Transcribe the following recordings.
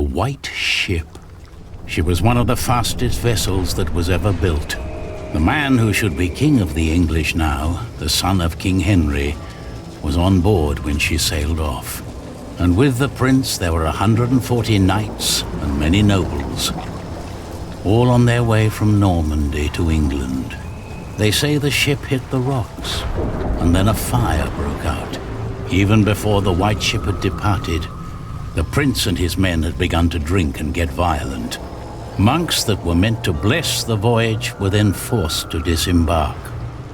the White Ship. She was one of the fastest vessels that was ever built. The man who should be king of the English now, the son of King Henry, was on board when she sailed off. And with the prince there were 140 knights and many nobles, all on their way from Normandy to England. They say the ship hit the rocks, and then a fire broke out. Even before the White Ship had departed, the prince and his men had begun to drink and get violent. Monks that were meant to bless the voyage were then forced to disembark.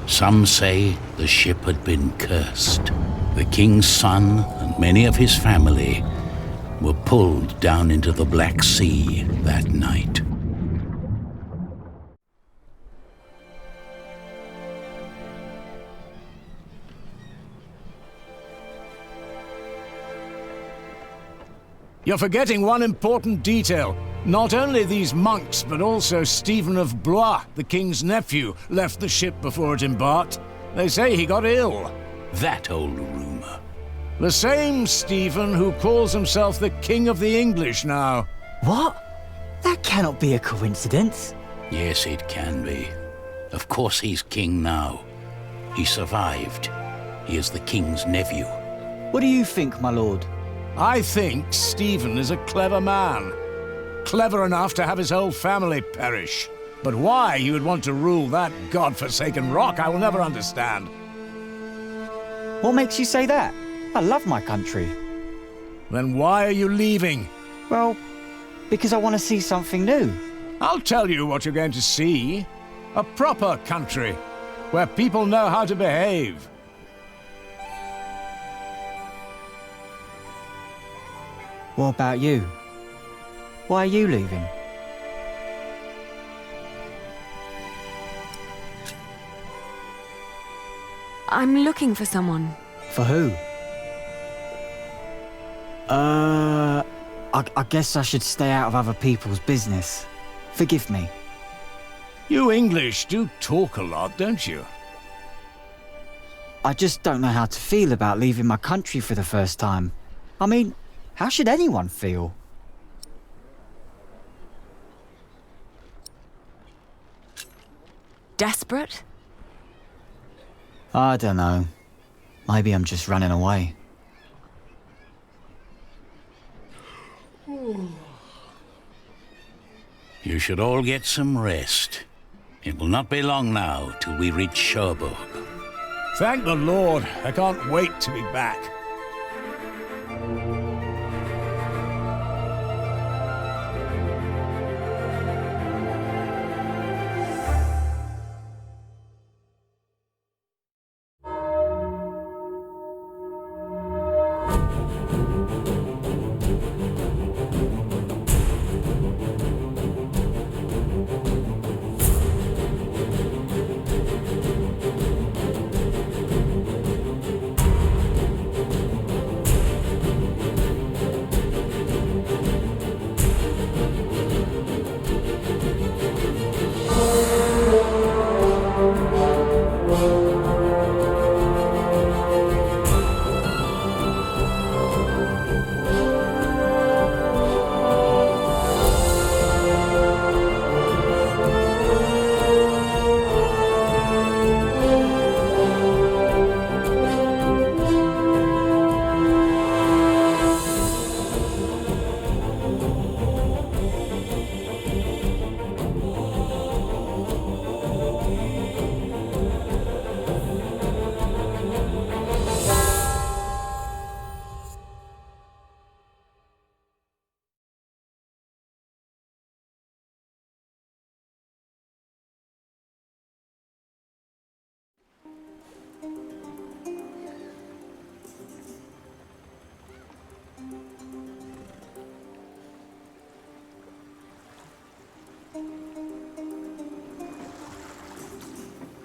Some say the ship had been cursed. The king's son and many of his family were pulled down into the Black Sea that night. You're forgetting one important detail. Not only these monks, but also Stephen of Blois, the king's nephew, left the ship before it embarked. They say he got ill. That old rumor. The same Stephen who calls himself the King of the English now. What? That cannot be a coincidence. Yes, it can be. Of course he's king now. He survived. He is the king's nephew. What do you think, my lord? I think Stephen is a clever man. Clever enough to have his whole family perish. But why he would want to rule that god-forsaken rock, I will never understand. What makes you say that? I love my country. Then why are you leaving? Well, because I want to see something new. I'll tell you what you're going to see. A proper country, where people know how to behave. What about you? Why are you leaving? I'm looking for someone. For who? I guess I should stay out of other people's business. Forgive me. You English do talk a lot, don't you? I just don't know how to feel about leaving my country for the first time. I mean, how should anyone feel? Desperate? I don't know. Maybe I'm just running away. You should all get some rest. It will not be long now till we reach Cherbourg. Thank the Lord. I can't wait to be back.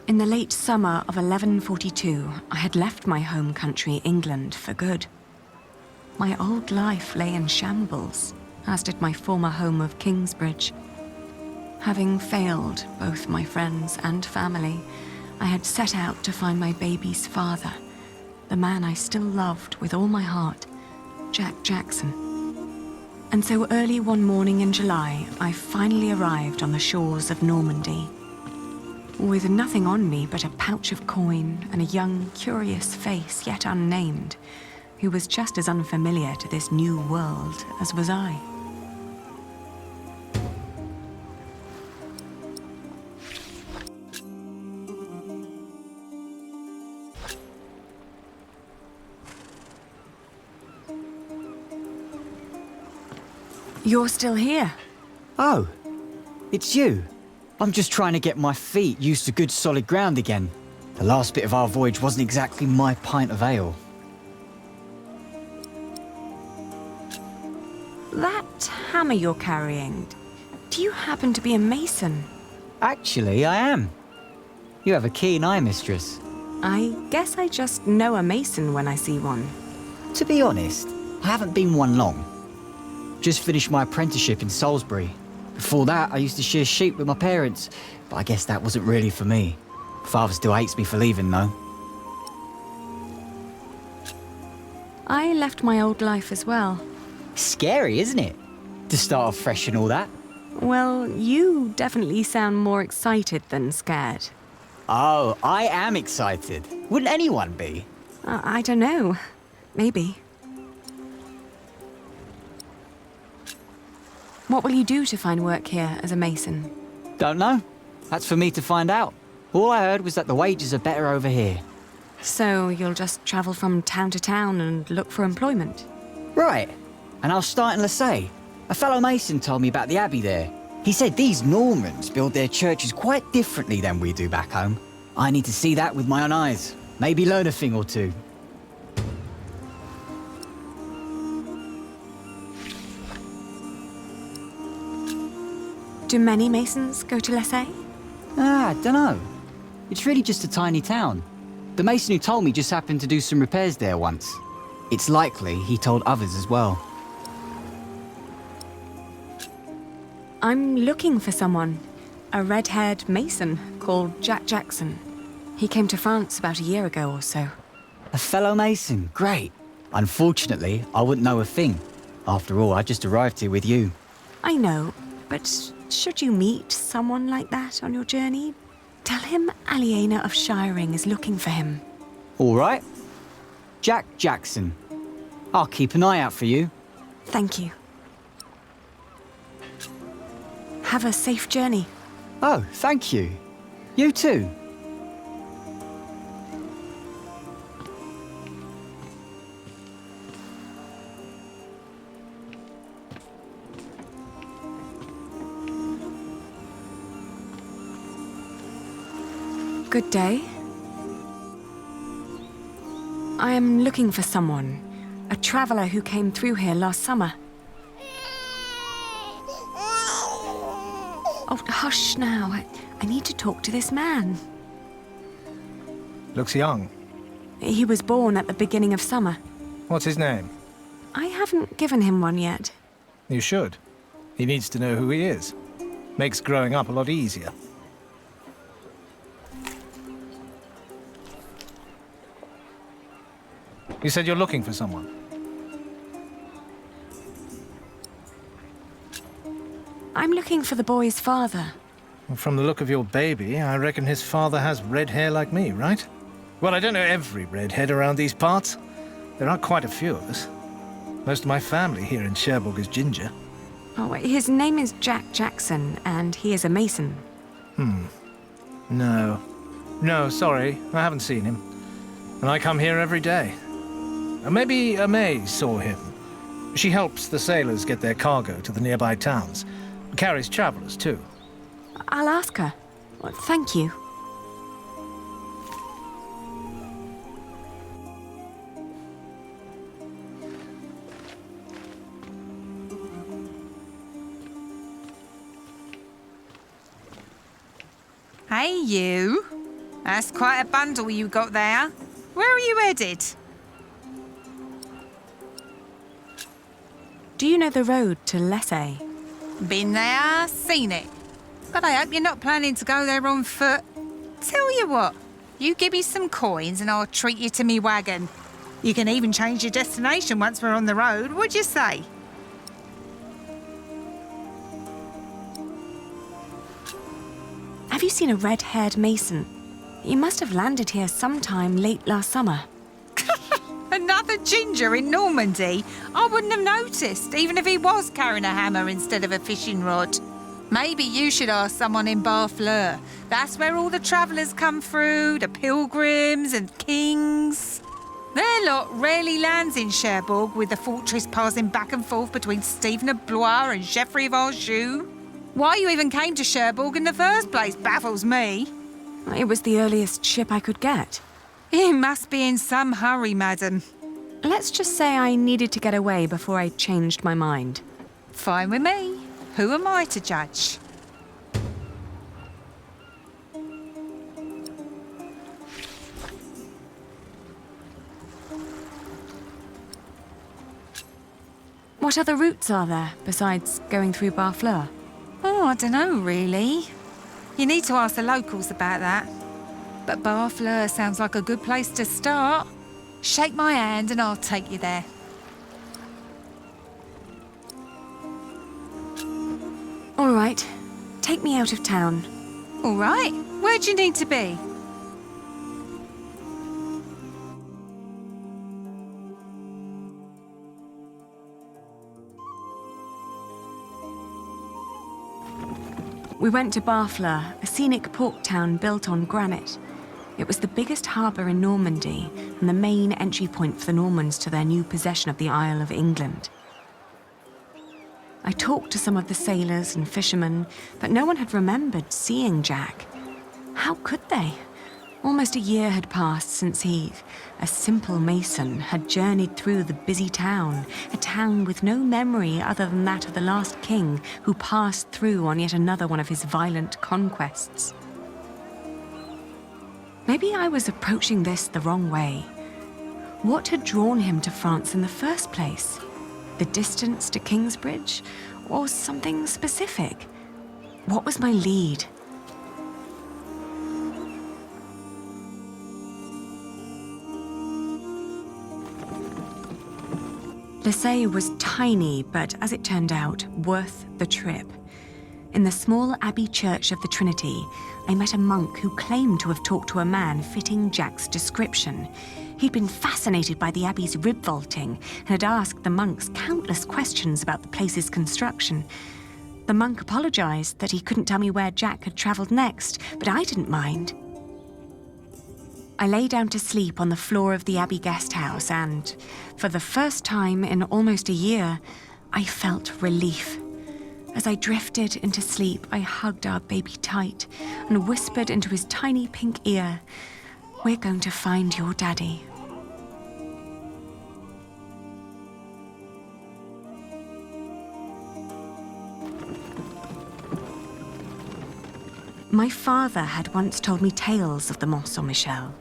In the late summer of 1142, I had left my home country, England, for good. My old life lay in shambles, as did my former home of Kingsbridge. Having failed both my friends and family, I had set out to find my baby's father, the man I still loved with all my heart, Jack Jackson. And so early one morning in July, I finally arrived on the shores of Normandy. With nothing on me but a pouch of coin and a young, curious face yet unnamed, who was just as unfamiliar to this new world as was I. You're still here? Oh, it's you. I'm just trying to get my feet used to good solid ground again. The last bit of our voyage wasn't exactly my pint of ale. That hammer you're carrying, do you happen to be a mason? Actually, I am. You have a keen eye, mistress. I guess I just know a mason when I see one. To be honest, I haven't been one long. Just finished my apprenticeship in Salisbury. Before that, I used to shear sheep with my parents, but I guess that wasn't really for me. Father still hates me for leaving, though. I left my old life as well. Scary, isn't it? To start off fresh and all that. Well, you definitely sound more excited than scared. Oh, I am excited. Wouldn't anyone be? I don't know. Maybe. What will you do to find work here as a mason? Don't know. That's for me to find out. All I heard was that the wages are better over here. So you'll just travel from town to town and look for employment? Right. And I'll start in Lasay. A fellow mason told me about the abbey there. He said these Normans build their churches quite differently than we do back home. I need to see that with my own eyes. Maybe learn a thing or two. Do many masons go to Lasay? I dunno. It's really just a tiny town. The mason who told me just happened to do some repairs there once. It's likely he told others as well. I'm looking for someone. A red-haired mason called Jack Jackson. He came to France about a year ago or so. A fellow mason, great. Unfortunately, I wouldn't know a thing. After all, I just arrived here with you. I know, but should you meet someone like that on your journey, tell him Aliena of Shiring is looking for him. All right. Jack Jackson. I'll keep an eye out for you. Thank you. Have a safe journey. Oh, thank you. You too. Good day. I am looking for someone. A traveller who came through here last summer. Oh, hush now. I need to talk to this man. Looks young. He was born at the beginning of summer. What's his name? I haven't given him one yet. You should. He needs to know who he is. Makes growing up a lot easier. You said you're looking for someone. I'm looking for the boy's father. From the look of your baby, I reckon his father has red hair like me, right? Well, I don't know every redhead around these parts. There are quite a few of us. Most of my family here in Cherbourg is ginger. Oh, his name is Jack Jackson, and he is a mason. No, sorry, I haven't seen him. And I come here every day. Maybe May saw him. She helps the sailors get their cargo to the nearby towns. Carries travellers, too. I'll ask her. Well, thank you. Hey, you. That's quite a bundle you got there. Where are you headed? Do you know the road to Lasay? Been there, seen it. But I hope you're not planning to go there on foot. Tell you what, you give me some coins and I'll treat you to me wagon. You can even change your destination once we're on the road, what'd you say? Have you seen a red-haired mason? He must have landed here sometime late last summer. Another ginger in Normandy? I wouldn't have noticed, even if he was carrying a hammer instead of a fishing rod. Maybe you should ask someone in Barfleur. That's where all the travellers come through, the pilgrims and kings. Their lot rarely lands in Cherbourg, with the fortress passing back and forth between Stephen of Blois and Geoffrey of Anjou. Why you even came to Cherbourg in the first place baffles me. It was the earliest ship I could get. You must be in some hurry, madam. Let's just say I needed to get away before I changed my mind. Fine with me. Who am I to judge? What other routes are there besides going through Barfleur? Oh, I don't know, really. You need to ask the locals about that. But Barfleur sounds like a good place to start. Shake my hand and I'll take you there. All right. Take me out of town. All right. Where do you need to be? We went to Barfleur, a scenic port town built on granite. It was the biggest harbour in Normandy and the main entry point for the Normans to their new possession of the Isle of England. I talked to some of the sailors and fishermen, but no one had remembered seeing Jack. How could they? Almost a year had passed since he, a simple mason, had journeyed through the busy town, a town with no memory other than that of the last king who passed through on yet another one of his violent conquests. Maybe I was approaching this the wrong way. What had drawn him to France in the first place? The distance to Kingsbridge, or something specific? What was my lead? Lessay was tiny, but as it turned out, worth the trip. In the small abbey church of the Trinity, I met a monk who claimed to have talked to a man fitting Jack's description. He'd been fascinated by the abbey's rib vaulting and had asked the monks countless questions about the place's construction. The monk apologized that he couldn't tell me where Jack had traveled next, but I didn't mind. I lay down to sleep on the floor of the Abbey guest house and, for the first time in almost a year, I felt relief. As I drifted into sleep, I hugged our baby tight and whispered into his tiny pink ear, "We're going to find your daddy." My father had once told me tales of the Mont Saint-Michel.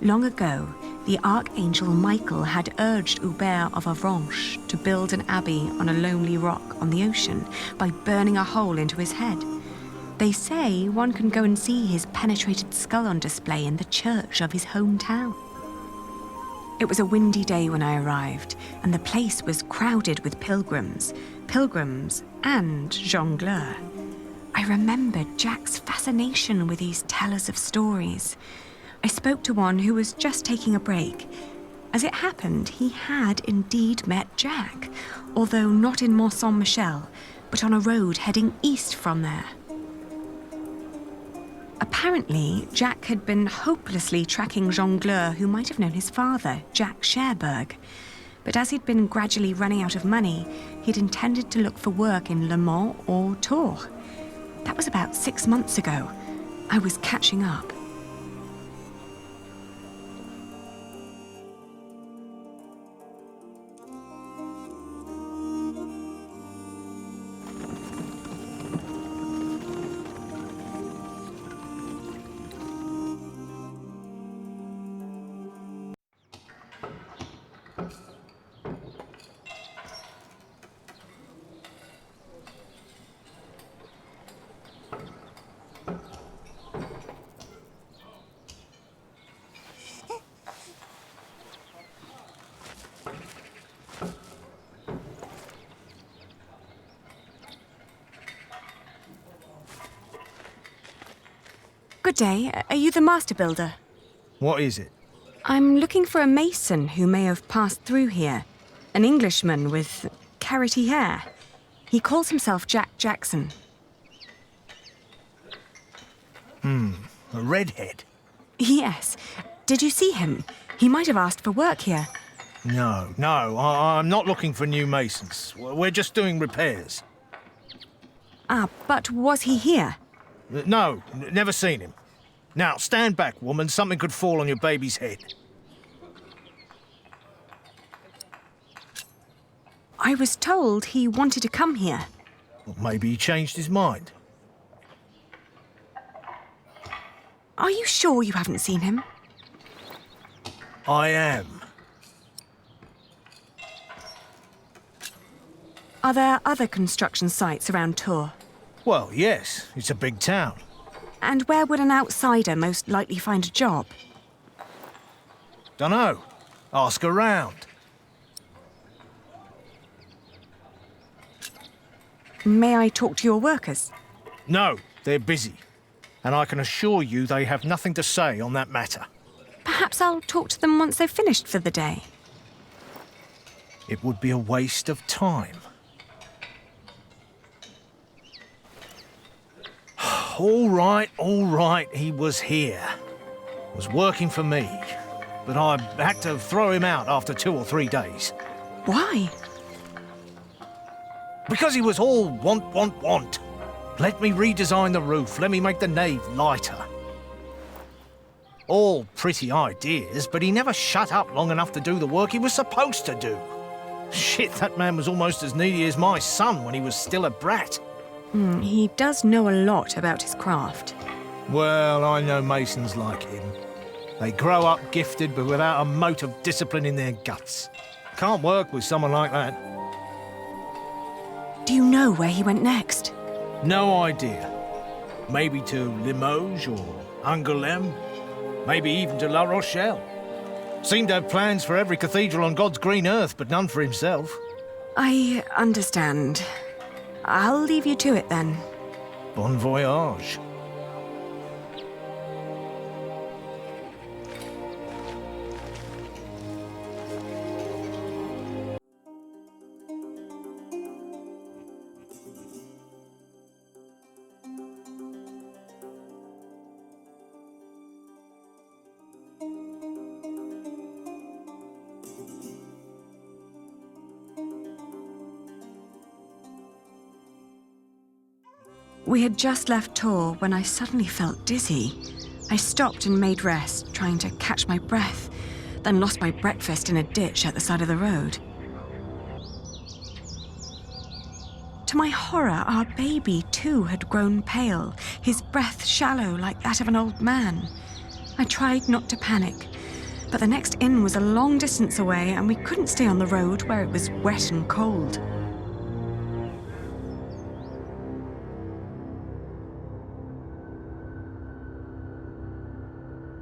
Long ago, the Archangel Michael had urged Hubert of Avranches to build an abbey on a lonely rock on the ocean by burning a hole into his head. They say one can go and see his penetrated skull on display in the church of his hometown. It was a windy day when I arrived, and the place was crowded with pilgrims and jongleurs. I remembered Jack's fascination with these tellers of stories. I spoke to one who was just taking a break. As it happened, he had indeed met Jack, although not in Mont Saint-Michel, but on a road heading east from there. Apparently, Jack had been hopelessly tracking jongleurs who might have known his father, Jack Cherbourg. But as he'd been gradually running out of money, he'd intended to look for work in Le Mans or Tours. That was about 6 months ago. I was catching up. Good day. Are you the master builder? What is it? I'm looking for a mason who may have passed through here. An Englishman with carroty hair. He calls himself Jack Jackson. A redhead? Yes. Did you see him? He might have asked for work here. No, I'm not looking for new masons. We're just doing repairs. Ah, but was he here? No, never seen him. Now, stand back, woman. Something could fall on your baby's head. I was told he wanted to come here. Well, maybe he changed his mind. Are you sure you haven't seen him? I am. Are there other construction sites around Tours? Well, yes. It's a big town. And where would an outsider most likely find a job? Dunno. Ask around. May I talk to your workers? No, they're busy. And I can assure you they have nothing to say on that matter. Perhaps I'll talk to them once they've finished for the day. It would be a waste of time. All right, he was here. Was working for me. But I had to throw him out after 2 or 3 days. Why? Because he was all want. Let me redesign the roof, let me make the nave lighter. All pretty ideas, but he never shut up long enough to do the work he was supposed to do. Shit, that man was almost as needy as my son when he was still a brat. He does know a lot about his craft. Well, I know masons like him. They grow up gifted, but without a mote of discipline in their guts. Can't work with someone like that. Do you know where he went next? No idea. Maybe to Limoges or Angoulême. Maybe even to La Rochelle. Seemed to have plans for every cathedral on God's green earth, but none for himself. I understand. I'll leave you to it then. Bon voyage. We had just left Tours when I suddenly felt dizzy. I stopped and made rest, trying to catch my breath, then lost my breakfast in a ditch at the side of the road. To my horror, our baby too had grown pale, his breath shallow like that of an old man. I tried not to panic, but the next inn was a long distance away and we couldn't stay on the road where it was wet and cold.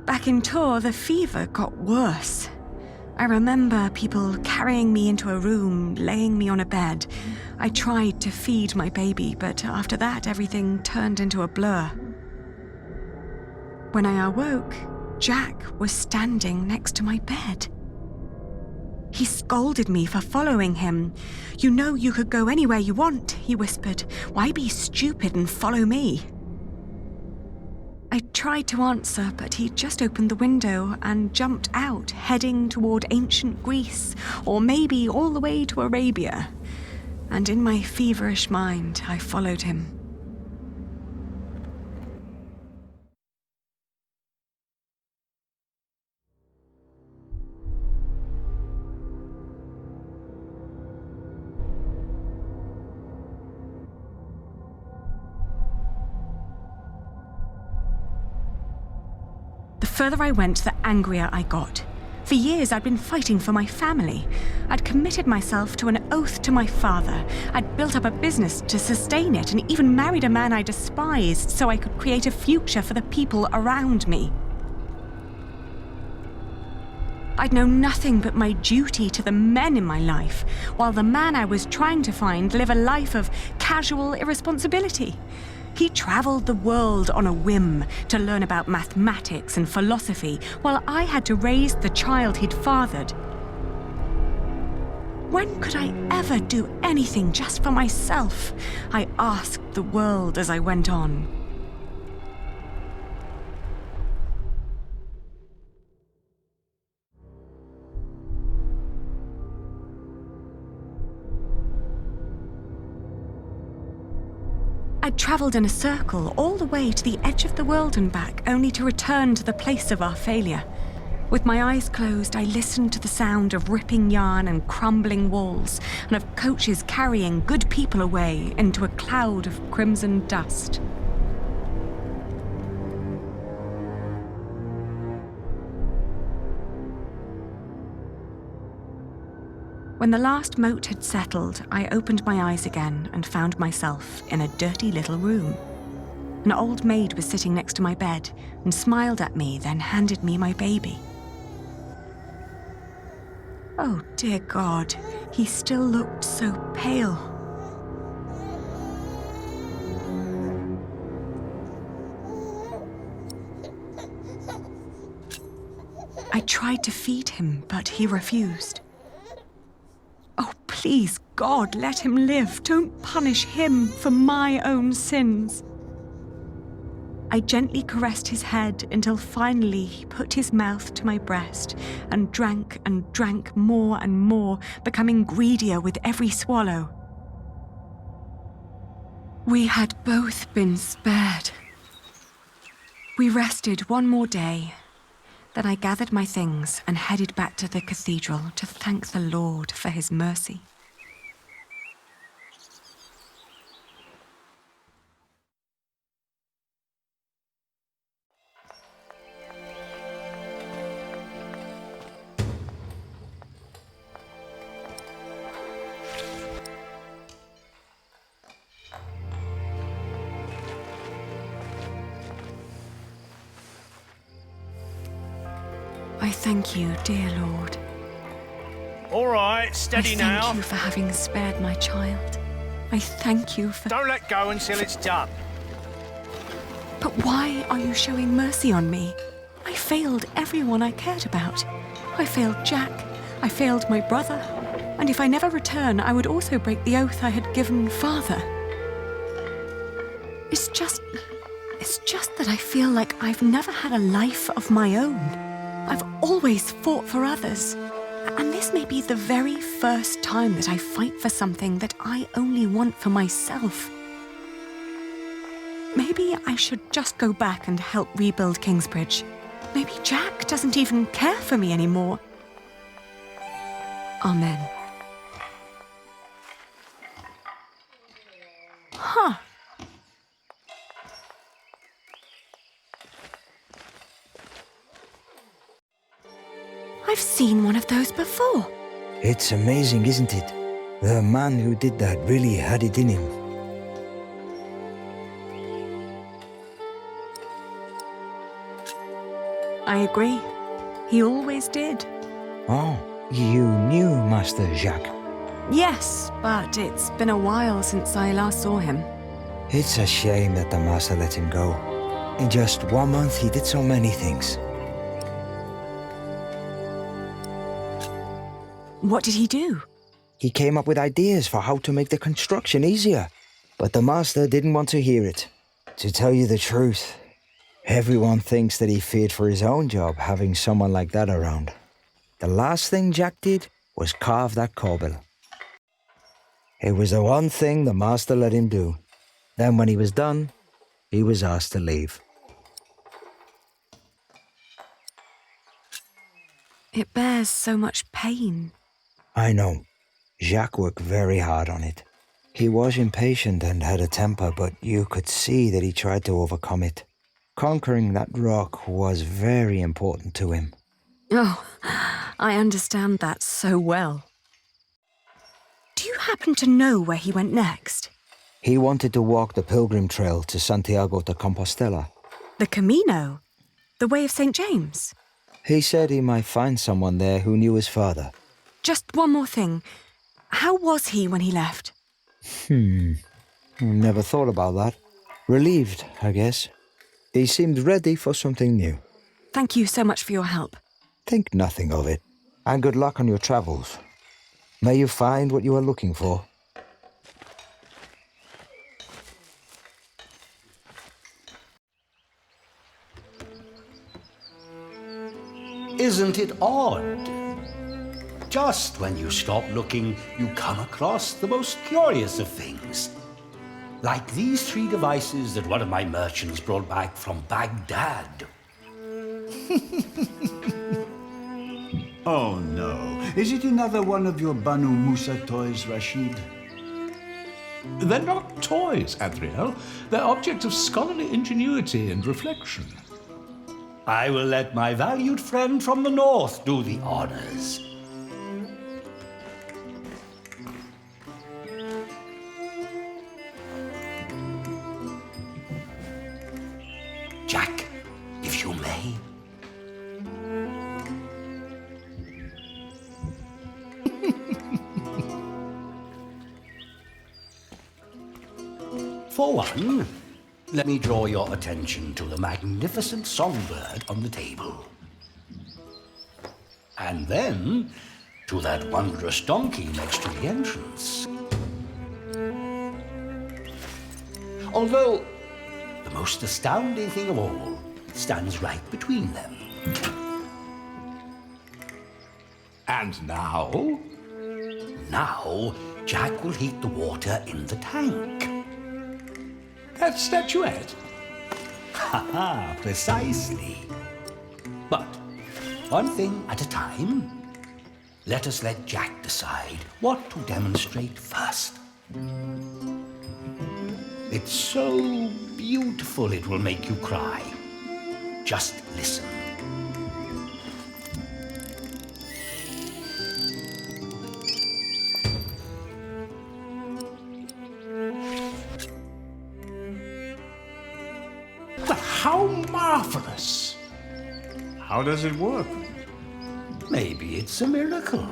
Back in Tours, the fever got worse. I remember people carrying me into a room, laying me on a bed. I tried to feed my baby, but after that, everything turned into a blur. When I awoke, Jack was standing next to my bed. He scolded me for following him. "You know you could go anywhere you want," he whispered. "Why be stupid and follow me?" I tried to answer, but he just opened the window and jumped out, heading toward ancient Greece, or maybe all the way to Arabia. And in my feverish mind, I followed him. The further I went, the angrier I got. For years, I'd been fighting for my family. I'd committed myself to an oath to my father. I'd built up a business to sustain it and even married a man I despised so I could create a future for the people around me. I'd known nothing but my duty to the men in my life, while the man I was trying to find lived a life of casual irresponsibility. He travelled the world on a whim to learn about mathematics and philosophy, while I had to raise the child he'd fathered. When could I ever do anything just for myself? I asked the world as I went on. I'd travelled in a circle all the way to the edge of the world and back, only to return to the place of our failure. With my eyes closed, I listened to the sound of ripping yarn and crumbling walls, and of coaches carrying good people away into a cloud of crimson dust. When the last moat had settled, I opened my eyes again and found myself in a dirty little room. An old maid was sitting next to my bed and smiled at me, then handed me my baby. Oh, dear God, he still looked so pale. I tried to feed him, but he refused. Oh, please, God, let him live. Don't punish him for my own sins. I gently caressed his head until finally he put his mouth to my breast and drank more and more, becoming greedier with every swallow. We had both been spared. We rested one more day. Then I gathered my things and headed back to the cathedral to thank the Lord for his mercy. I thank you, dear Lord. All right, steady now. I thank you for having spared my child. I thank you for... Don't let go until it's done. But why are you showing mercy on me? I failed everyone I cared about. I failed Jack. I failed my brother. And if I never return, I would also break the oath I had given Father. It's just that I feel like I've never had a life of my own. I've always fought for others. And this may be the very first time that I fight for something that I only want for myself. Maybe I should just go back and help rebuild Kingsbridge. Maybe Jack doesn't even care for me anymore. Amen. Huh. I've seen one of those before. It's amazing, isn't it? The man who did that really had it in him. I agree. He always did. Oh, you knew Master Jacques? Yes, but it's been a while since I last saw him. It's a shame that the Master let him go. In just 1 month, he did so many things. What did he do? He came up with ideas for how to make the construction easier, but the Master didn't want to hear it. To tell you the truth, everyone thinks that he feared for his own job having someone like that around. The last thing Jack did was carve that corbel. It was the one thing the Master let him do. Then when he was done, he was asked to leave. It bears so much pain. I know. Jacques worked very hard on it. He was impatient and had a temper, but you could see that he tried to overcome it. Conquering that rock was very important to him. Oh, I understand that so well. Do you happen to know where he went next? He wanted to walk the pilgrim trail to Santiago de Compostela. The Camino? The Way of St. James? He said he might find someone there who knew his father. Just one more thing. How was he when he left? Never thought about that. Relieved, I guess. He seemed ready for something new. Thank you so much for your help. Think nothing of it. And good luck on your travels. May you find what you are looking for. Isn't it odd? Just when you stop looking, you come across the most curious of things. Like these 3 devices that one of my merchants brought back from Baghdad. Oh no. Is it another one of your Banu Musa toys, Rashid? They're not toys, Adriel. They're objects of scholarly ingenuity and reflection. I will let my valued friend from the north do the honors. Jack, if you may. For one, let me draw your attention to the magnificent songbird on the table. And then to that wondrous donkey next to the entrance. Although, the most astounding thing of all stands right between them. And now? Now, Jack will heat the water in the tank. That statuette? Haha, precisely. But one thing at a time. Let us let Jack decide what to demonstrate first. It's so beautiful it will make you cry. Just listen. How marvelous! How does it work? Maybe it's a miracle.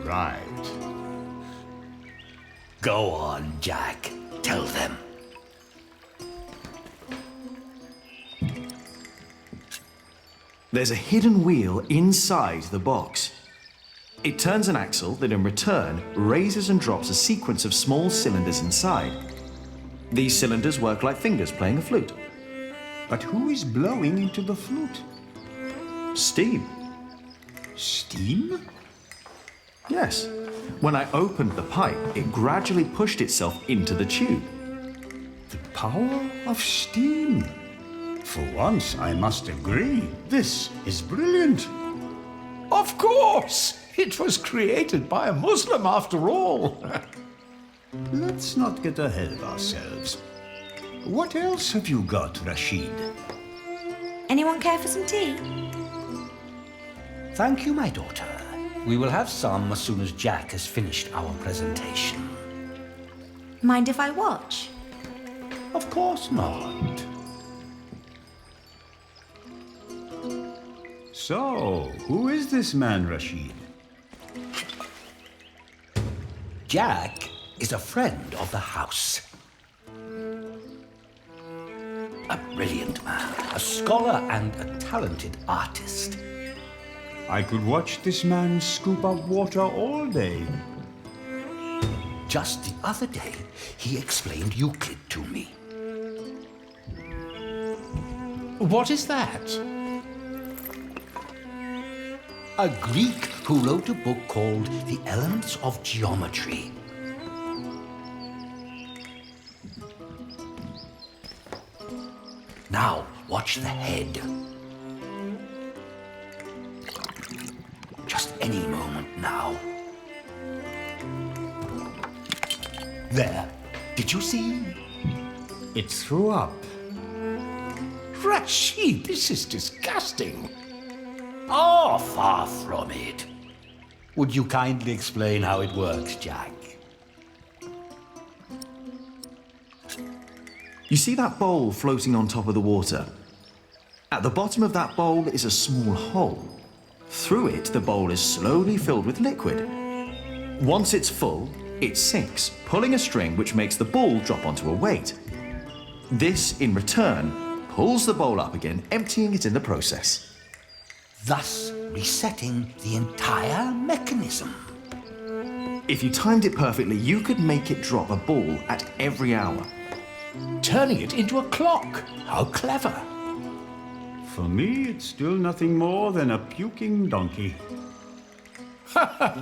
Right. Go on, Jack. Tell them. There's a hidden wheel inside the box. It turns an axle that in return raises and drops a sequence of small cylinders inside. These cylinders work like fingers playing a flute. But who is blowing into the flute? Steam. Steam? Yes. When I opened the pipe, it gradually pushed itself into the tube. The power of steam. For once, I must agree. This is brilliant. Of course! It was created by a Muslim after all. Let's not get ahead of ourselves. What else have you got, Rashid? Anyone care for some tea? Thank you, my daughter. We will have some as soon as Jack has finished our presentation. Mind if I watch? Of course not. So, who is this man, Rashid? Jack is a friend of the house. A brilliant man, a scholar and a talented artist. I could watch this man scoop up water all day. Just the other day, he explained Euclid to me. What is that? A Greek who wrote a book called The Elements of Geometry. Now, watch the head. Just any moment now. There. Did you see? It threw up. Rashid, this is disgusting. Oh, far from it. Would you kindly explain how it works, Jack? You see that bowl floating on top of the water? At the bottom of that bowl is a small hole. Through it, the bowl is slowly filled with liquid. Once it's full, It sinks, pulling a string which makes the ball drop onto a weight. This, in return, pulls the bowl up again, emptying it in the process. Thus resetting the entire mechanism. If you timed it perfectly, you could make it drop a ball at every hour. Turning it into a clock. How clever. For me, it's still nothing more than a puking donkey.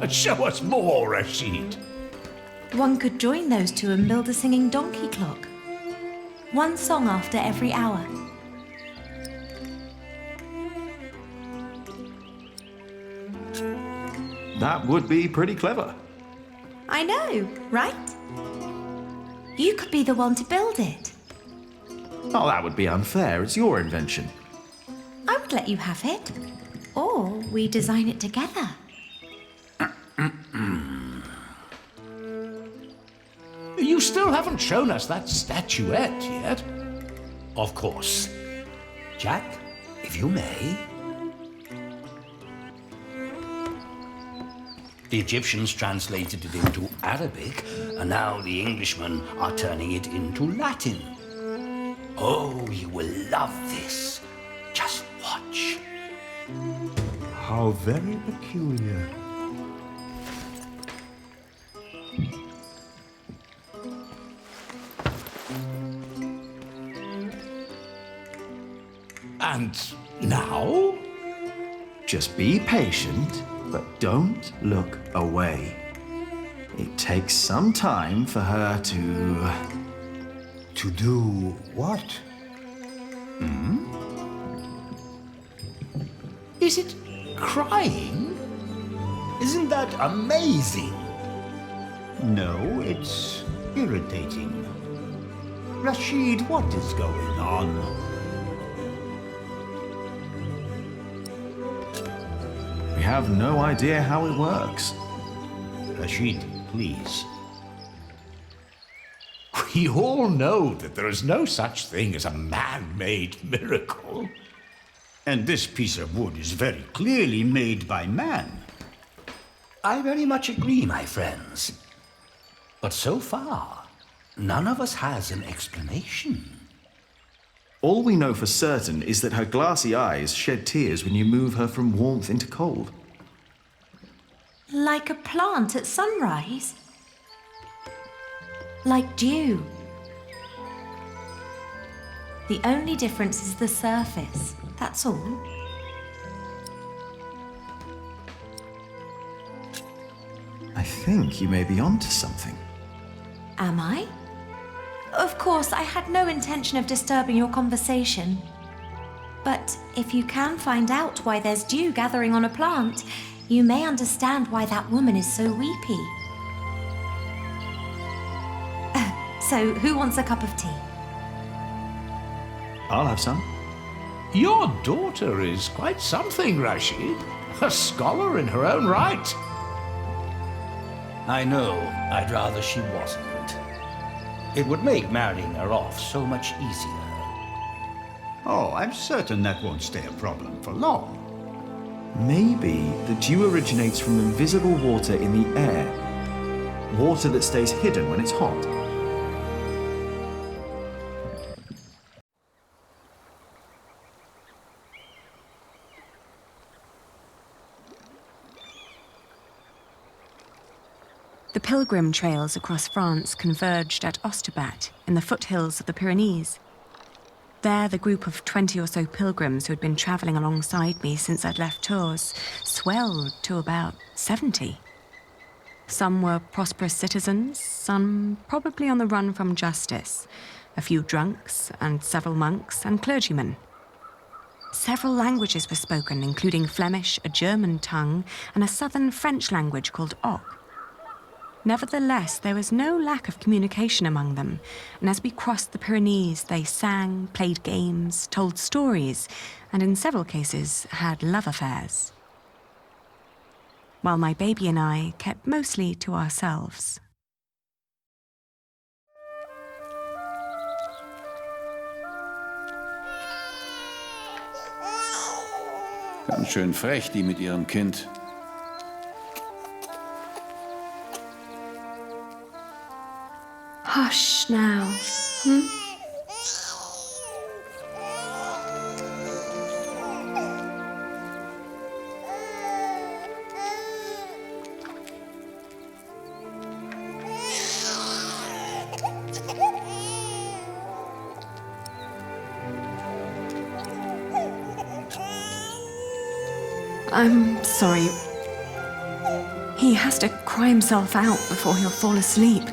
Show us more, Rashid. One could join those two and build a singing donkey clock. One song after every hour. That would be pretty clever. I know, right? You could be the one to build it. Oh, that would be unfair. It's your invention. I would let you have it. Or we design it together. You still haven't shown us that statuette yet. Of course. Jack, if you may. The Egyptians translated it into Arabic, and now the Englishmen are turning it into Latin. Oh, you will love this. Just watch. How very peculiar. And now? Just be patient, but don't look away. It takes some time for her to... To do what? Is it crying? Isn't that amazing? No, it's irritating. Rashid, what is going on? We have no idea how it works. Rashid, please. We all know that there is no such thing as a man-made miracle. And this piece of wood is very clearly made by man. I very much agree, my friends. But so far, none of us has an explanation. All we know for certain is that her glassy eyes shed tears when you move her from warmth into cold. Like a plant at sunrise. Like dew. The only difference is the surface, that's all. I think you may be onto something. Am I? Of course, I had no intention of disturbing your conversation. But if you can find out why there's dew gathering on a plant, you may understand why that woman is so weepy. So, who wants a cup of tea? I'll have some. Your daughter is quite something, Rashid. A scholar in her own right. I know. I'd rather she wasn't. It would make marrying her off so much easier. Oh, I'm certain that won't stay a problem for long. Maybe the dew originates from invisible water in the air. Water that stays hidden when it's hot. The pilgrim trails across France converged at Osterbat in the foothills of the Pyrenees. There, the group of 20 or so pilgrims who had been travelling alongside me since I'd left Tours swelled to about 70. Some were prosperous citizens, some probably on the run from justice, a few drunks and several monks and clergymen. Several languages were spoken, including Flemish, a German tongue, and a southern French language called Oc. Nevertheless, there was no lack of communication among them, and as we crossed the Pyrenees, they sang, played games, told stories, and in several cases had love affairs. While my baby and I kept mostly to ourselves. Ganz schön frech, die mit ihrem Kind. Hush now. I'm sorry. He has to cry himself out before he'll fall asleep.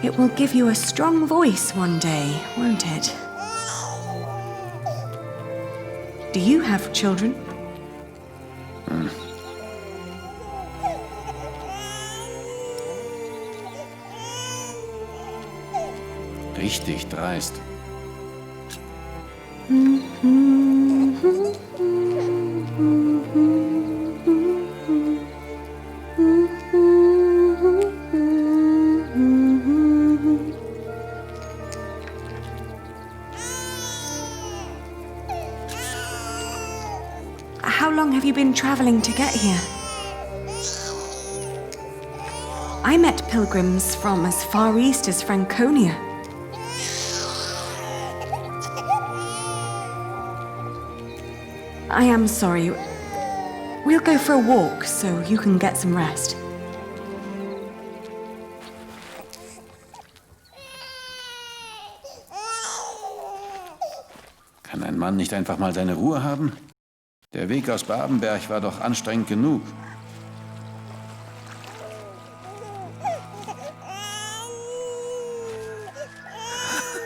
It will give you a strong voice one day, won't it? Do you have children? Richtig dreist. How long have you been traveling to get here? I met pilgrims from as far east as Franconia. I am sorry. We'll go for a walk so you can get some rest. Kann ein Mann nicht einfach mal seine Ruhe haben? Der Weg aus Babenberg war doch anstrengend genug.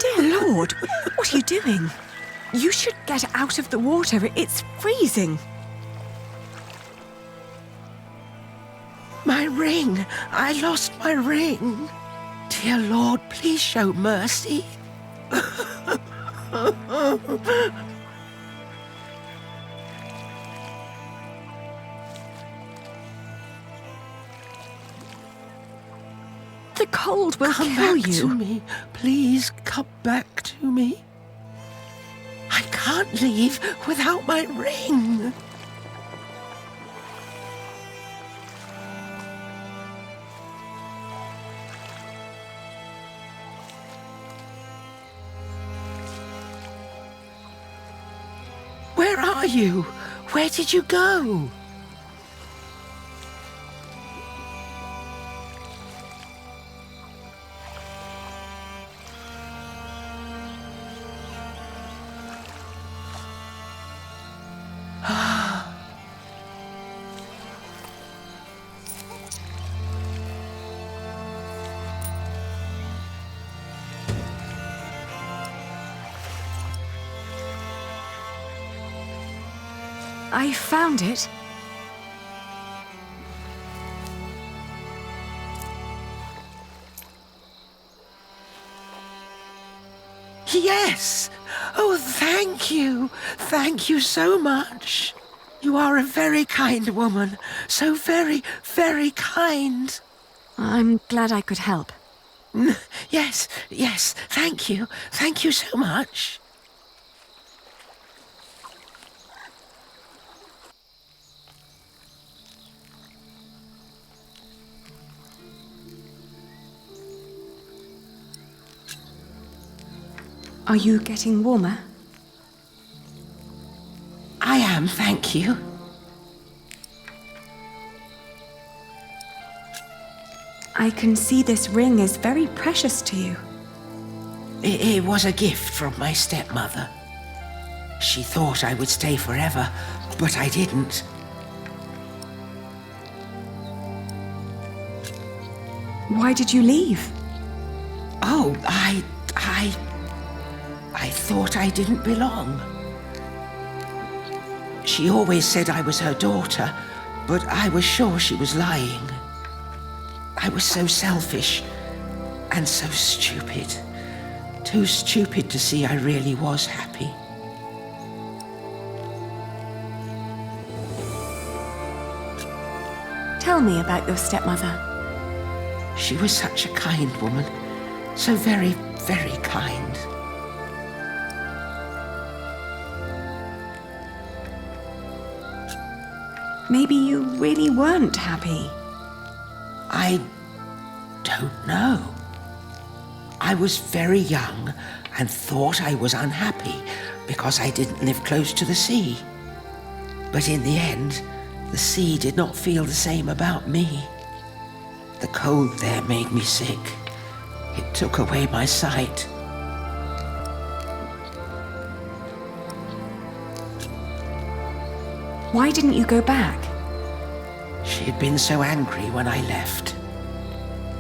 Dear Lord, what are you doing? You should get out of the water. It's freezing. My ring! I lost my ring! Dear Lord, please show mercy. The cold will Come kill back you. to me. Please come back to me. I can't leave without my ring. Where are you? Where did you go? I found it. Yes! Oh, thank you! Thank you so much! You are a very kind woman. So very, very kind. I'm glad I could help. Yes, yes, thank you. Thank you so much. Are you getting warmer? I am, thank you. I can see this ring is very precious to you. It was a gift from my stepmother. She thought I would stay forever, but I didn't. Why did you leave? Oh, I thought I didn't belong. She always said I was her daughter, but I was sure she was lying. I was so selfish and so stupid. Too stupid to see I really was happy. Tell me about your stepmother. She was such a kind woman. So very, very kind. Maybe you really weren't happy. don't know. I was very young and thought I was unhappy because I didn't live close to the sea. But in the end, the sea did not feel the same about me. The cold there made me sick. It took away my sight. Why didn't you go back? She had been so angry when I left.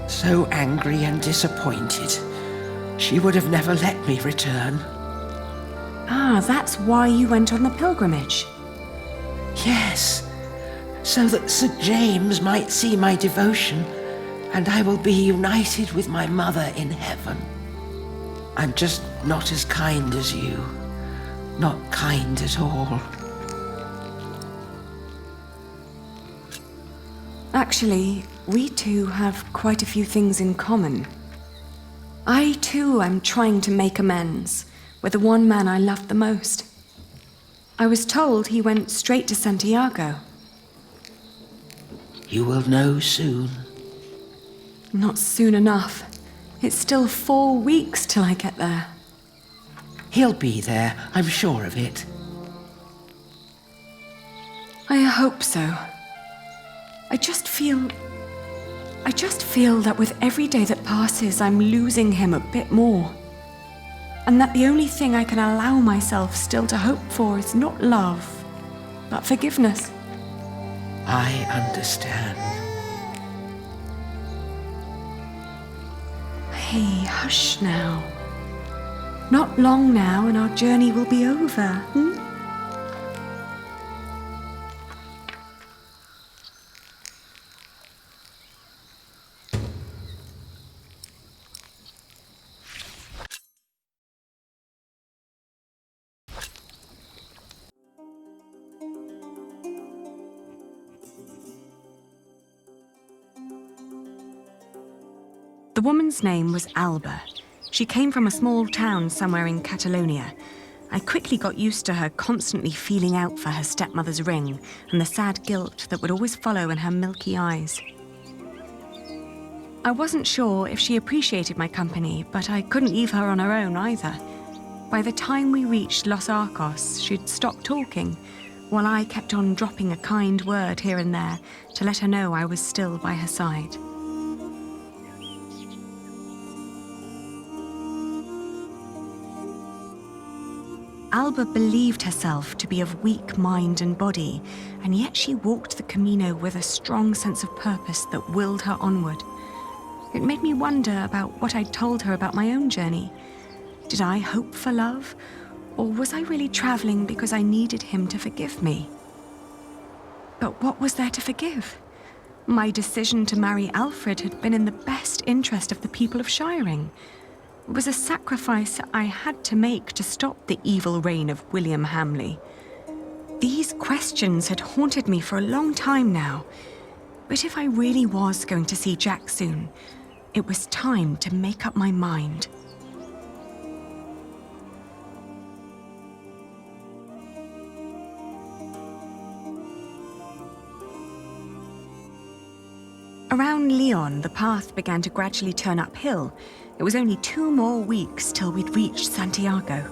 So angry and disappointed. She would have never let me return. Ah, that's why you went on the pilgrimage. Yes, so that St. James might see my devotion, and I will be united with my mother in heaven. I'm just not as kind as you. Not kind at all. Actually, we two have quite a few things in common. I too am trying to make amends with the one man I loved the most. I was told he went straight to Santiago. You will know soon. Not soon enough. It's still 4 weeks till I get there. He'll be there, I'm sure of it. I hope so. I just feel that with every day that passes, I'm losing him a bit more. And that the only thing I can allow myself still to hope for is not love, but forgiveness. I understand. Hey, hush now. Not long now and our journey will be over, The woman's name was Alba. She came from a small town somewhere in Catalonia. I quickly got used to her constantly feeling out for her stepmother's ring and the sad guilt that would always follow in her milky eyes. I wasn't sure if she appreciated my company, but I couldn't leave her on her own either. By the time we reached Los Arcos, she'd stopped talking, while I kept on dropping a kind word here and there to let her know I was still by her side. Alba believed herself to be of weak mind and body, and yet she walked the Camino with a strong sense of purpose that willed her onward. It made me wonder about what I'd told her about my own journey. Did I hope for love, or was I really traveling because I needed him to forgive me? But what was there to forgive? My decision to marry Alfred had been in the best interest of the people of Shiring. It was a sacrifice I had to make to stop the evil reign of William Hamley. These questions had haunted me for a long time now. But if I really was going to see Jack soon, it was time to make up my mind. Around Lyon, the path began to gradually turn uphill. It was only 2 more weeks till we'd reached Santiago.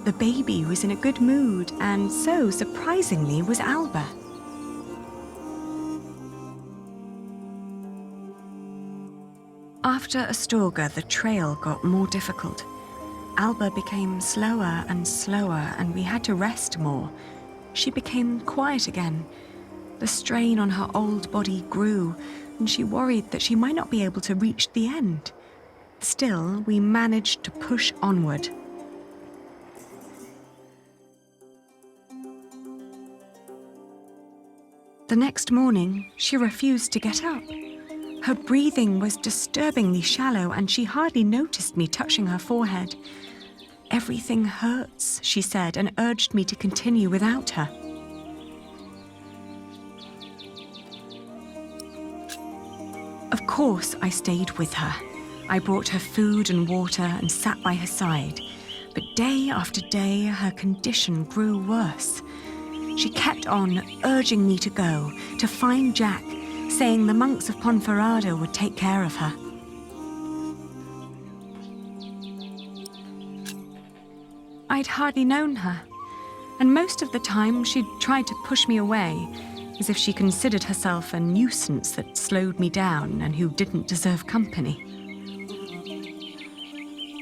The baby was in a good mood, and so, surprisingly, was Alba. After Astorga, the trail got more difficult. Alba became slower and slower, and we had to rest more. She became quiet again. The strain on her old body grew, and she worried that she might not be able to reach the end. Still, we managed to push onward. The next morning, she refused to get up. Her breathing was disturbingly shallow, and she hardly noticed me touching her forehead. Everything hurts, she said, and urged me to continue without her. Of course, I stayed with her. I brought her food and water and sat by her side. But day after day, her condition grew worse. She kept on urging me to go, to find Jack, saying the monks of Ponferrada would take care of her. I'd hardly known her, and most of the time she'd tried to push me away, as if she considered herself a nuisance that slowed me down and who didn't deserve company.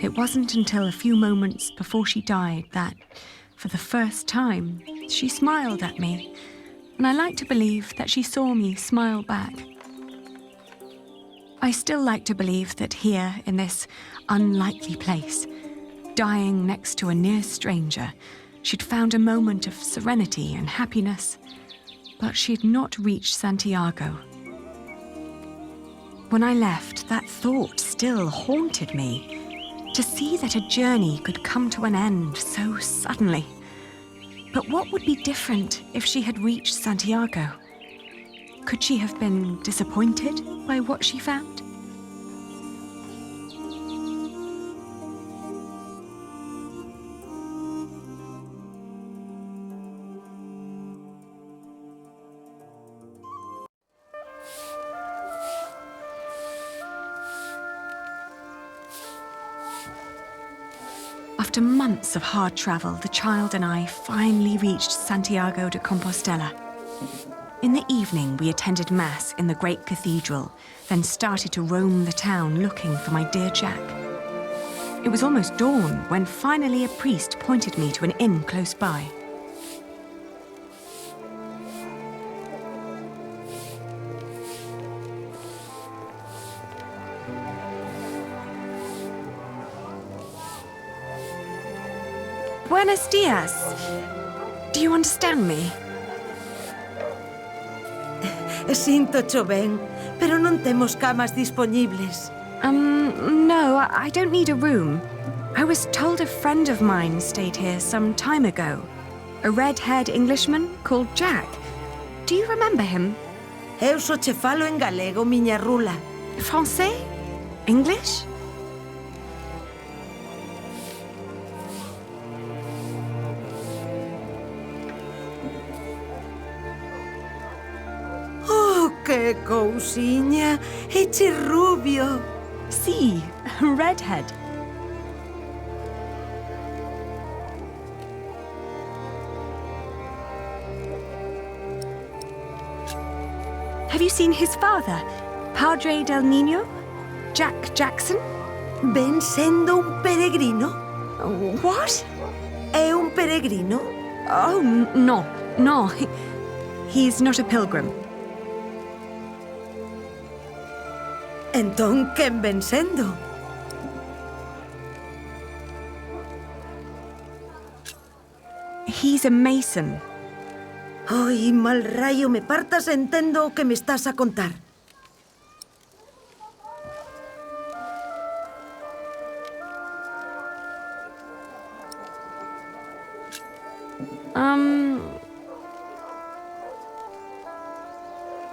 It wasn't until a few moments before she died that, for the first time, she smiled at me, and I like to believe that she saw me smile back. I still like to believe that here, in this unlikely place, dying next to a near stranger, she'd found a moment of serenity and happiness, but she'd not reached Santiago. When I left, that thought still haunted me. To see that a journey could come to an end so suddenly. But what would be different if she had reached Santiago? Could she have been disappointed by what she found? After months of hard travel, the child and I finally reached Santiago de Compostela. In the evening, we attended Mass in the great cathedral, then started to roam the town looking for my dear Jack. It was almost dawn when finally a priest pointed me to an inn close by. Buenos dias. Do you understand me? Sinto cho ben, pero non temos camas dispoñibles. No, I don't need a room. I was told a friend of mine stayed here some time ago. A red-haired Englishman called Jack. Do you remember him? Eu só che falo en galego, miña rula. Français? English? Que cousiña, eche rubio. Sí, redhead. Have you seen his father, Padre del Niño? Jack Jackson? Ven sendo un peregrino? What? É un peregrino? Oh, no. He's not a pilgrim. Entón, quen ven sendo? He's a mason. Ai, mal rayo, me partas entendo o que me estás a contar.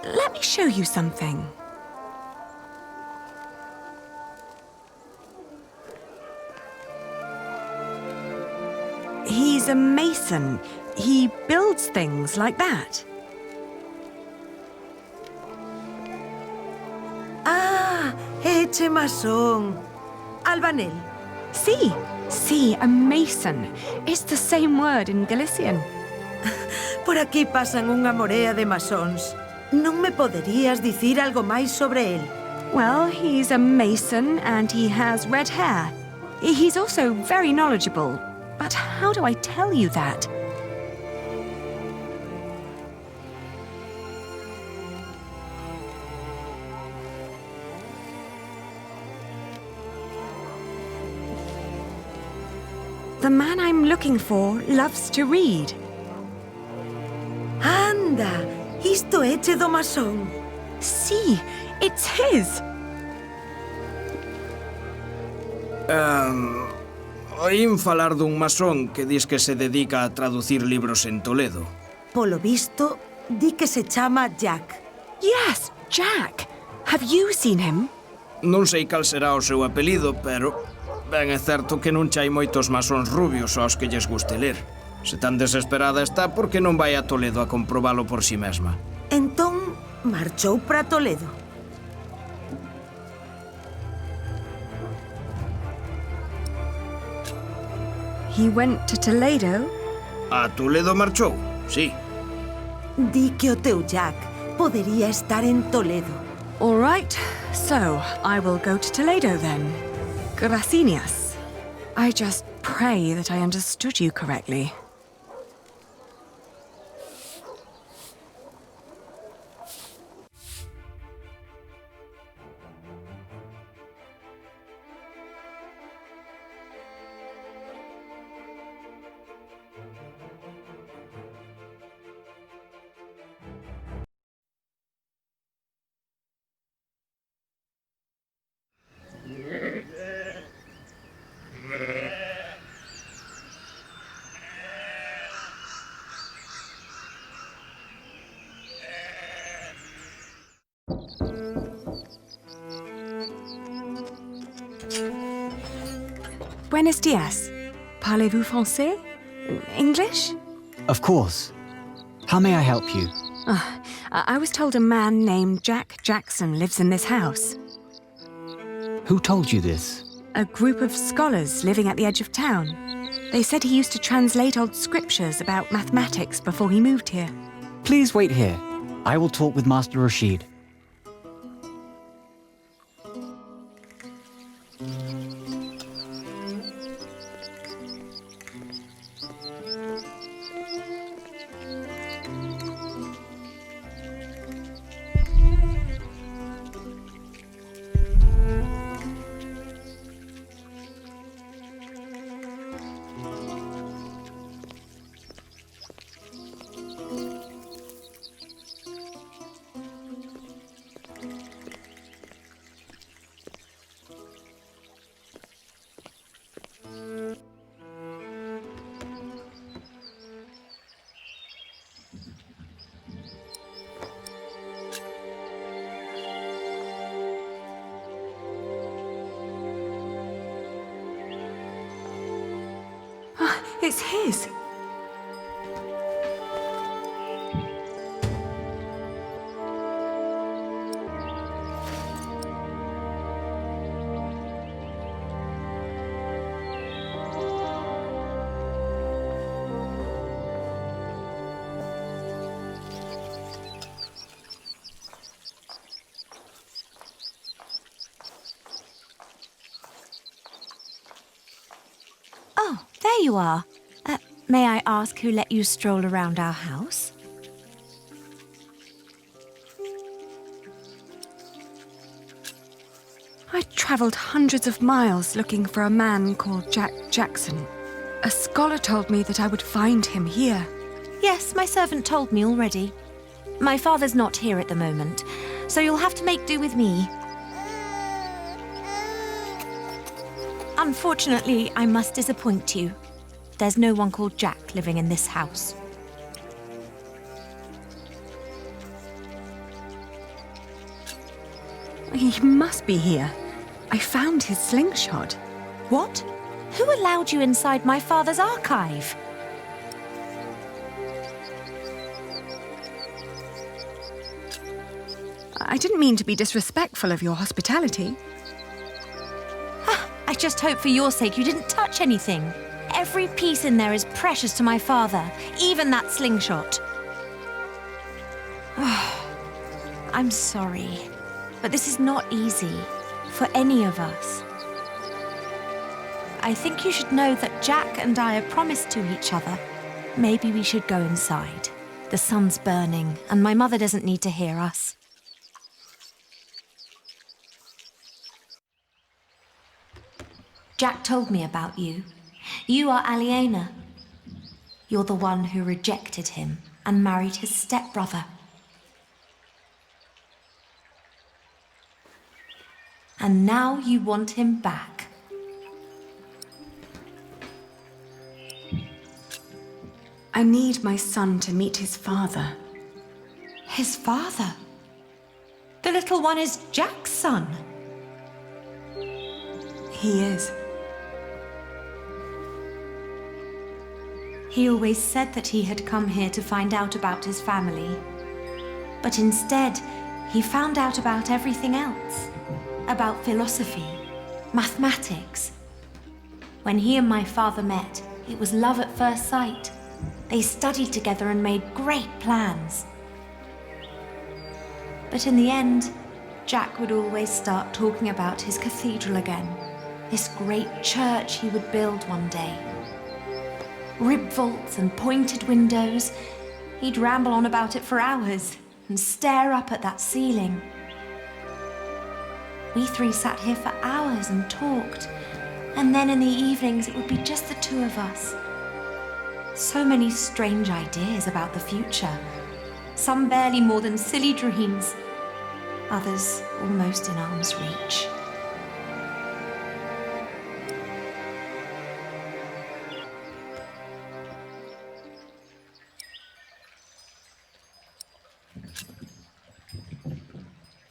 Let me show you something. He's a mason. He builds things like that. Ah, eche masón. Albanel. Sí, a mason. It's the same word in Galician. Por aquí pasan unha morea de masóns. Non me poderías dicir algo máis sobre él? Well, he's a mason and he has red hair. He's also very knowledgeable. But how do I tell you that? The man I'm looking for loves to read. Anda, isto eche do masón. Sí, it's his. Oín falar dun masón que dis que se dedica a traducir libros en Toledo. Polo visto, di que se chama Jack. Yes, Jack. Have you seen him? Non sei cal será o seu apelido, pero ben é certo que non chai moitos masóns rubios aos que lles guste ler. Se tan desesperada está, por que non vai a Toledo a comprobalo por si mesma? Entón, marchou para Toledo. He went to Toledo? A Toledo marchou, sí. Di que o teu Jack podería estar en Toledo. All right, so I will go to Toledo then. Gracias. I just pray that I understood you correctly. Buenos dias. Parlez-vous français? English? Of course. How may I help you? I was told a man named Jack Jackson lives in this house. Who told you this? A group of scholars living at the edge of town. They said he used to translate old scriptures about mathematics before he moved here. Please wait here. I will talk with Master Rashid. It's his. Oh, there you are. May I ask who let you stroll around our house? I travelled hundreds of miles looking for a man called Jack Jackson. A scholar told me that I would find him here. Yes, my servant told me already. My father's not here at the moment, so you'll have to make do with me. Unfortunately, I must disappoint you. There's no one called Jack living in this house. He must be here. I found his slingshot. What? Who allowed you inside my father's archive? I didn't mean to be disrespectful of your hospitality. I just hope for your sake you didn't touch anything. Every piece in there is precious to my father, even that slingshot. I'm sorry, but this is not easy for any of us. I think you should know that Jack and I are promised to each other. Maybe we should go inside. The sun's burning, and my mother doesn't need to hear us. Jack told me about you. You are Aliena. You're the one who rejected him and married his stepbrother. And now you want him back. I need my son to meet his father. His father? The little one is Jack's son. He is. He always said that he had come here to find out about his family. But instead, he found out about everything else. About philosophy, mathematics. When he and my father met, It was love at first sight. They studied together and made great plans. But in the end, Jack would always start talking about his cathedral again. This great church he would build one day. Rib vaults and pointed windows. He'd ramble on about it for hours and stare up at that ceiling. We three sat here for hours and talked, and then in the evenings it would be just the two of us. So many strange ideas about the future. Some barely more than silly dreams. Others almost in arm's reach.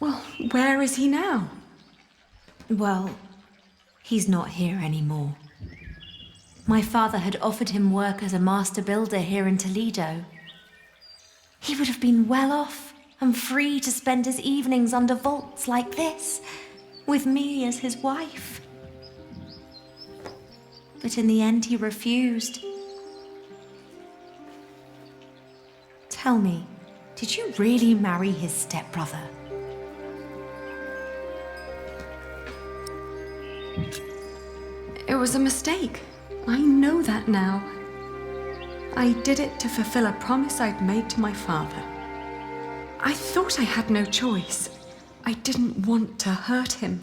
Well, where is he now? Well, he's not here anymore. My father had offered him work as a master builder here in Toledo. He would have been well off and free to spend his evenings under vaults like this, with me as his wife. But in the end, he refused. Tell me, did you really marry his stepbrother? It was a mistake. I know that now. I did it to fulfill a promise I'd made to my father. I thought I had no choice. I didn't want to hurt him.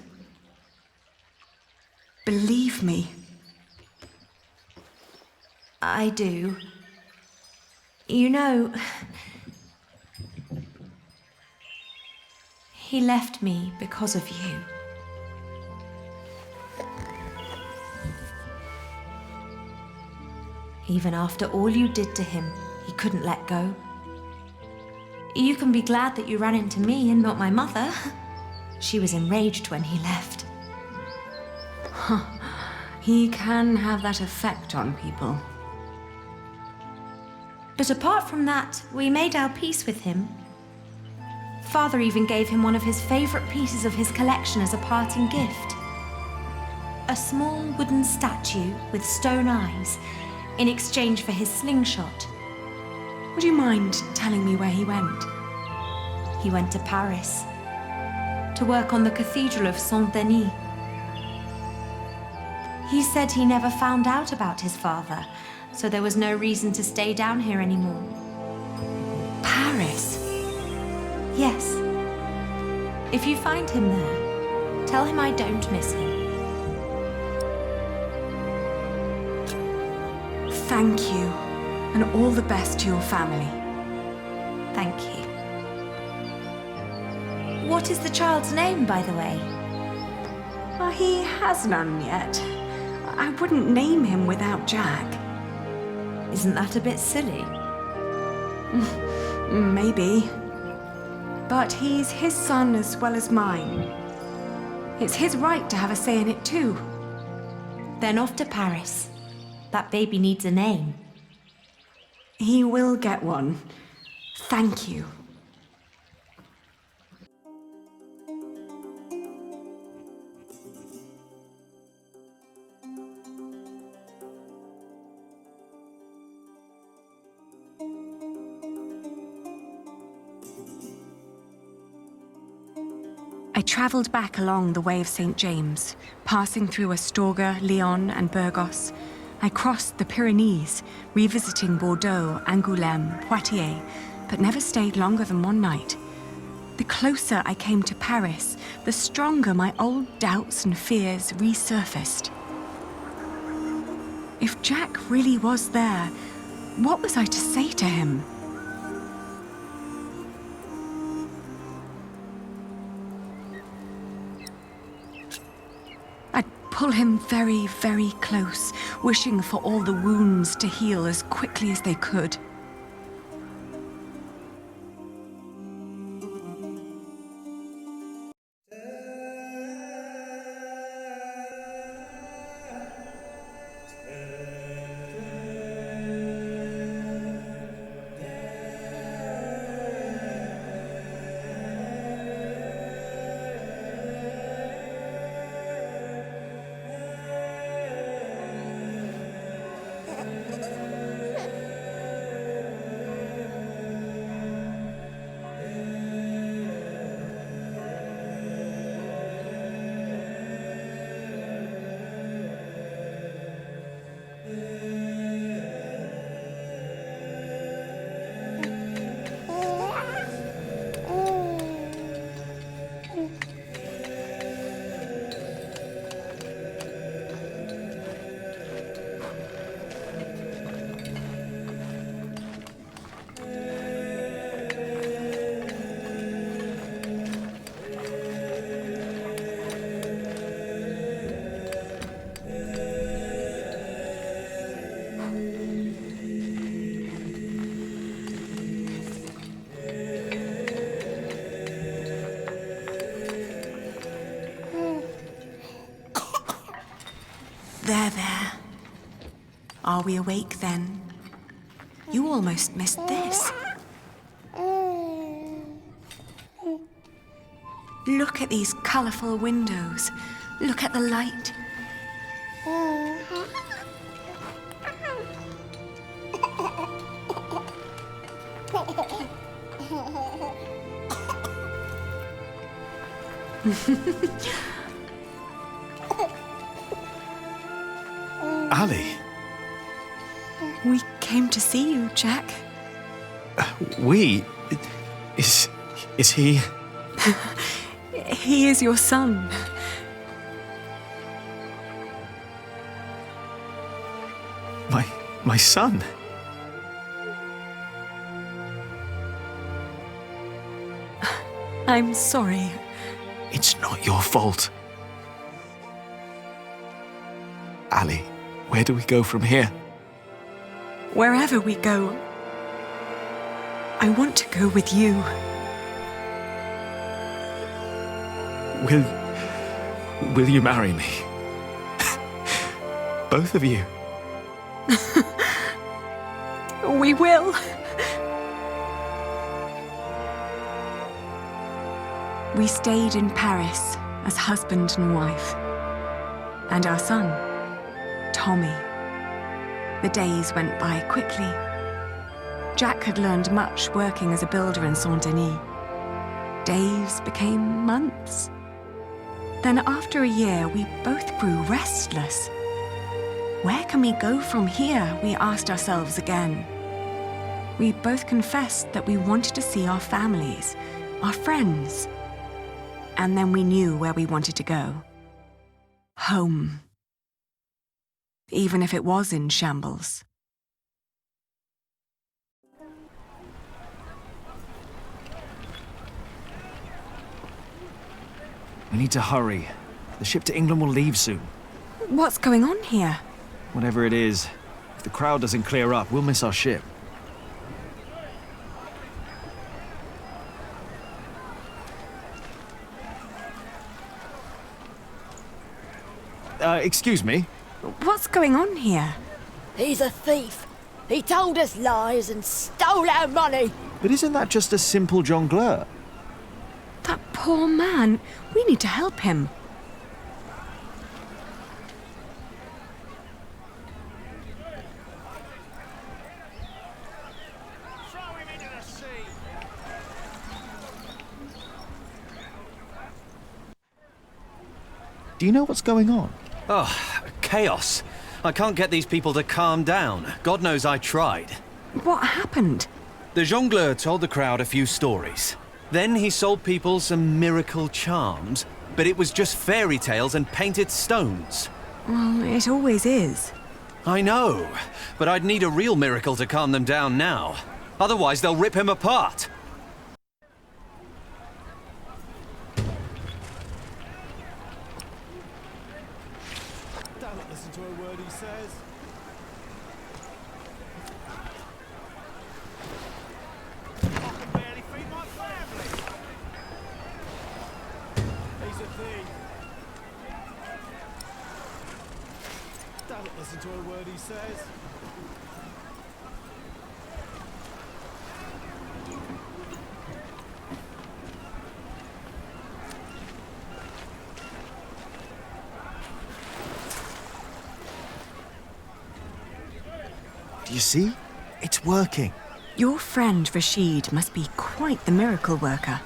Believe me. I do. You know, he left me because of you. Even after all you did to him, he couldn't let go. You can be glad that you ran into me and not my mother. She was enraged when he left. He can have that effect on people. But apart from that, we made our peace with him. Father even gave him one of his favorite pieces of his collection as a parting gift. A small wooden statue with stone eyes in exchange for his slingshot. Would you mind telling me where he went? He went to Paris to work on the Cathedral of Saint-Denis. He said he never found out about his father, so there was no reason to stay down here anymore. Paris? Yes. If you find him there, tell him I don't miss him. Thank you, and all the best to your family. Thank you. What is the child's name, by the way? He has none yet. I wouldn't name him without Jack. Isn't that a bit silly? Maybe. But he's his son as well as mine. It's his right to have a say in it too. Then off to Paris. That baby needs a name. He will get one. Thank you. I travelled back along the Way of St. James, passing through Astorga, Lyon and Burgos. I crossed the Pyrenees, revisiting Bordeaux, Angoulême, Poitiers, but never stayed longer than one night. The closer I came to Paris, the stronger my old doubts and fears resurfaced. If Jack really was there, what was I to say to him? Pull him very, very close, wishing for all the wounds to heal as quickly as they could. There. Are we awake then? You almost missed this. Look at these colourful windows. Look at the light. Ali, We came to see you, Jack. Is he? He is your son. My son? I'm sorry. It's not your fault. Ali, where do we go from here? Wherever we go, I want to go with you. Will you marry me? Both of you. We will. We stayed in Paris as husband and wife. And our son, Tommy. The days went by quickly. Jack had learned much working as a builder in Saint-Denis. Days became months. Then after a year, we both grew restless. Where can we go from here, we asked ourselves again. We both confessed that we wanted to see our families, our friends. And then we knew where we wanted to go. Home. Even if it was in shambles. We need to hurry. The ship to England will leave soon. What's going on here? Whatever it is, if the crowd doesn't clear up, we'll miss our ship. Excuse me? What's going on here? He's a thief. He told us lies and stole our money. But isn't that just a simple jongleur? That poor man. We need to help him. Do you know what's going on? Oh, chaos. I can't get these people to calm down. God knows I tried. What happened? The jongleur told the crowd a few stories. Then he sold people some miracle charms, but it was just fairy tales and painted stones. Well, it always is. I know, but I'd need a real miracle to calm them down now. Otherwise, they'll rip him apart. Don't listen to a word he says. I can barely feed my family. He's a thief. Don't listen to a word he says. Do you see? It's working. Your friend Rashid must be quite the miracle worker.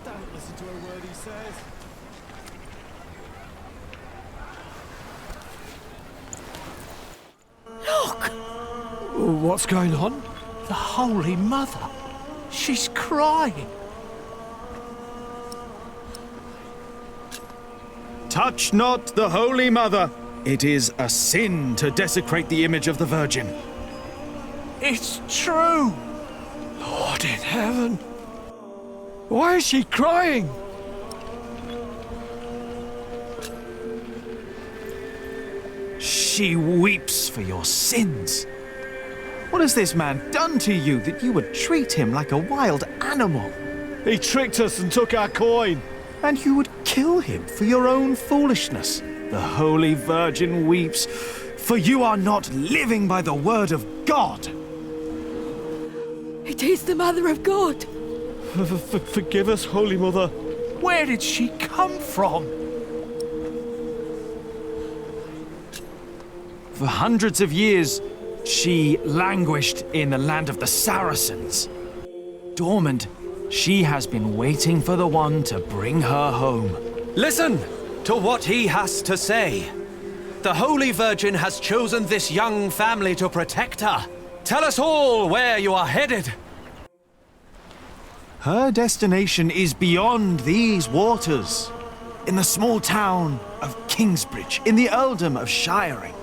Don't listen to a word he says. Look! What's going on? The Holy Mother. She's crying. Touch not the Holy Mother. It is a sin to desecrate the image of the Virgin. It's true. Lord in heaven. Why is she crying? She weeps for your sins. What has this man done to you that you would treat him like a wild animal? He tricked us and took our coin. And you would kill him for your own foolishness. The Holy Virgin weeps, for you are not living by the word of God. It is the Mother of God. Forgive us, Holy Mother. Where did she come from? For hundreds of years, she languished in the land of the Saracens. Dormant, she has been waiting for the one to bring her home. Listen to what he has to say. The Holy Virgin has chosen this young family to protect her. Tell us all where you are headed. Her destination is beyond these waters. In the small town of Kingsbridge, in the earldom of Shiring.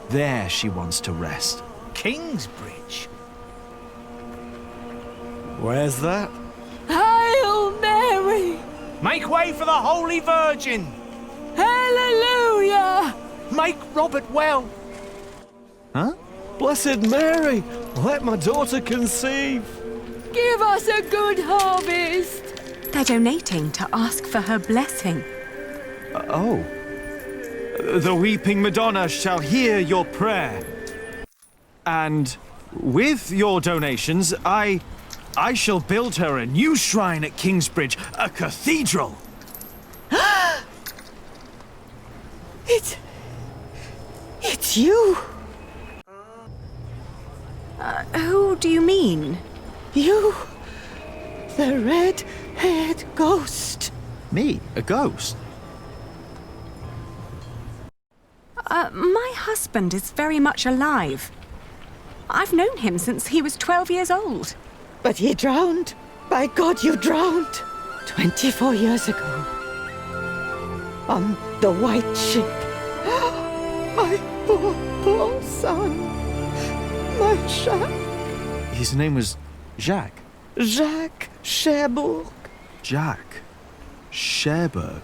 There she wants to rest. Kingsbridge? Where's that? Hail Mary! Make way for the Holy Virgin! Hallelujah! Make Robert well! Huh? Blessed Mary, let my daughter conceive. Give us a good harvest! They're donating to ask for her blessing. Oh. The weeping Madonna shall hear your prayer. And with your donations, I shall build her a new shrine at Kingsbridge, a cathedral. It's you. Who do you mean? You. The red-haired ghost. Me? A ghost? My husband is very much alive. I've known him since he was 12 years old. But he drowned. By God, you drowned. 24 years ago. On the white ship. My poor son. My Jacques. His name was Jacques. Jacques Cherbourg. Jacques Cherbourg.